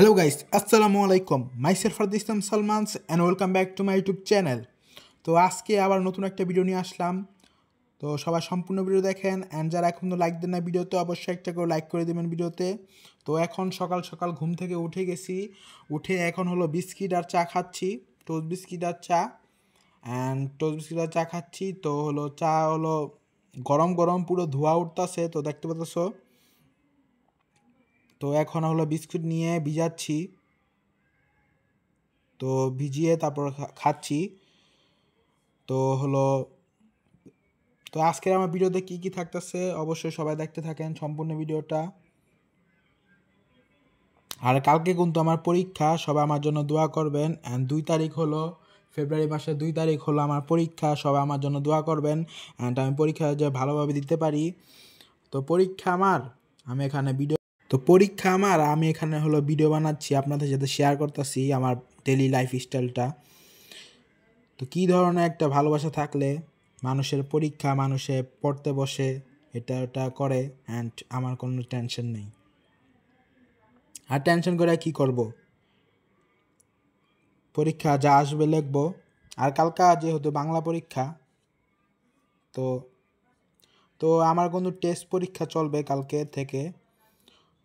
Hello guys, Assalamu alaikum. Myself Islam Salmans and welcome back to my YouTube channel. তো আজকে আবার নতুন একটা ভিডিও নিয়ে আসলাম। তো সবাই সম্পূর্ণ ভিডিও দেখেন এন্ড যারা এখনো লাইক দেন না ভিডিওতে অবশ্যই একটা করে লাইক করে দিবেন ভিডিওতে। তো এখন সকাল সকাল ঘুম থেকে উঠে গেছি। উঠে এখন হলো বিস্কিট আর চা খাচ্ছি। টোস্ট বিস্কিট আর চা খাচ্ছি। তো হলো চা হলো গরম গরম পুরো ধোঁয়া উঠতাছে, তো দেখতে পাচ্ছো। তো এখন হলো বিস্কুট নিয়ে ভিজাচ্ছি, তো ভিজিয়ে তারপর খাচ্ছি। তো হলো তো আজকের আমার ভিডিওতে কি কি থাকতেছে অবশ্যই সবাই দেখতে থাকেন সম্পূর্ণ ভিডিওটা। আর কালকে কিন্তু আমার পরীক্ষা, সবাই আমার জন্য দোয়া করবেন। অ্যান্ড 2 তারিখ হলো ফেব্রুয়ারি মাসের 2 তারিখ হলো আমার পরীক্ষা, সবাই আমার জন্য দোয়া করবেন অ্যান্ড আমি পরীক্ষা যে ভালোভাবে দিতে পারি। তো পরীক্ষা আমার আমি এখানে হলো ভিডিও বানাচ্ছি, আপনাদের সাথে শেয়ার করতেছি আমার ডেইলি লাইফ স্টাইলটা। তো কী ধরনের একটা ভালোবাসা থাকলে মানুষের পরীক্ষা, মানুষে পড়তে বসে এটা ওটা করে অ্যান্ড আমার কোনো টেনশন নেই। আর টেনশন করে কি করব, পরীক্ষা যা আসবে লিখবো। আর কালকা যেহেতু বাংলা পরীক্ষা, তো তো আমার কোনো টেস্ট পরীক্ষা চলবে কালকে থেকে।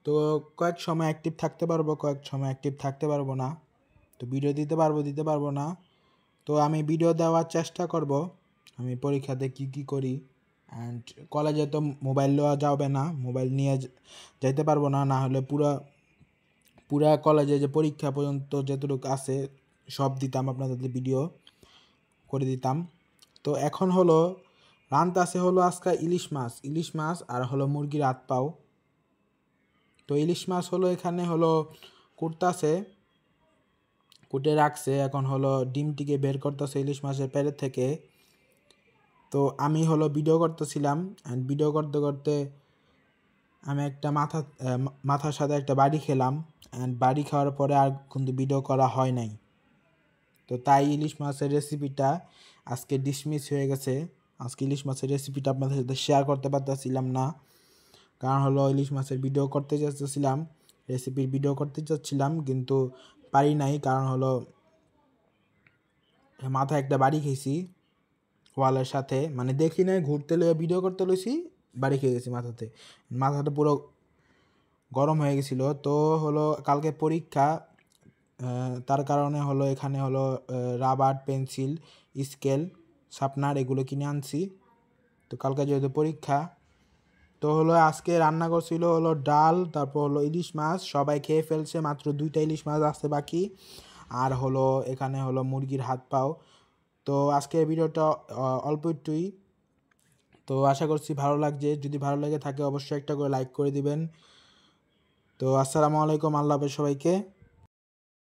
তো কয়েক সময় অ্যাক্টিভ থাকতে পারবো, কয়েক সময় অ্যাক্টিভ থাকতে পারবো না। তো ভিডিও দিতে পারবো না। তো আমি ভিডিও দেওয়ার চেষ্টা করব আমি পরীক্ষাতে কি করি। অ্যান্ড কলেজে তো মোবাইল নেওয়া যাবে না, মোবাইল নিয়ে যাইতে পারবো না, না হলে পুরা কলেজে যে পরীক্ষা পর্যন্ত যেটুকু আছে সব দিতাম, আপনাদের ভিডিও করে দিতাম। তো এখন হলো রান্না আছে হলো আজকে ইলিশ মাছ আর হলো মুরগির হাত পাও। তো ইলিশ মাছ হলো এখানে হলো কুটে রাখছে, এখন হলো ডিমটিকে বের করতেছে ইলিশ মাছের পেটের থেকে। তো আমি হলো ভিডিও করতেছিলাম অ্যান্ড ভিডিও করতে করতে আমি একটা মাথার সাথে একটা বাড়ি খেলাম অ্যান্ড বাড়ি খাওয়ার পরে আর কিন্তু ভিডিও করা হয় নাই। তো তাই ইলিশ মাছের রেসিপিটা আজকে ডিসমিস হয়ে গেছে। আজকে ইলিশ মাছের রেসিপিটা আপনাদের সাথে শেয়ার করতে পারতেছিলাম না, কারণ হলো ইলিশ মাছের ভিডিও করতে চাচ্ছিলাম, রেসিপির ভিডিও করতে চাচ্ছিলাম কিন্তু পারি নাই, কারণ হলো মাথায় একটা বাড়ি খেয়েছি ওয়ালের সাথে, মানে দেখি নাই, ঘুরতে লয়ে ভিডিও করতে লইছি, বাড়ি খেয়ে গেছি মাথাটা পুরো গরম হয়ে গেছিলো। তো হলো কালকে পরীক্ষা, তার কারণে হলো এখানে হলো রাবার, পেন্সিল, স্কেল, শার্পনার এগুলো কিনে আনছি। তো কালকে যেহেতু পরীক্ষা, তো হলো আজকে রান্না করছিল হলো ডাল, তারপর হলো ইলিশ মাছ, সবাই খেয়ে ফেলছে, মাত্র 2টা ইলিশ মাছ আসছে বাকি। আর হলো এখানে হলো মুরগির হাত পাও। তো আজকের ভিডিওটা অল্প একটুই, তো আশা করছি ভালো লাগছে। যদি ভালো লেগে থাকে অবশ্যই একটা করে লাইক করে দিবেন। তো আসসালামু আলাইকুম, আল্লাহ হাফেজ সবাইকে।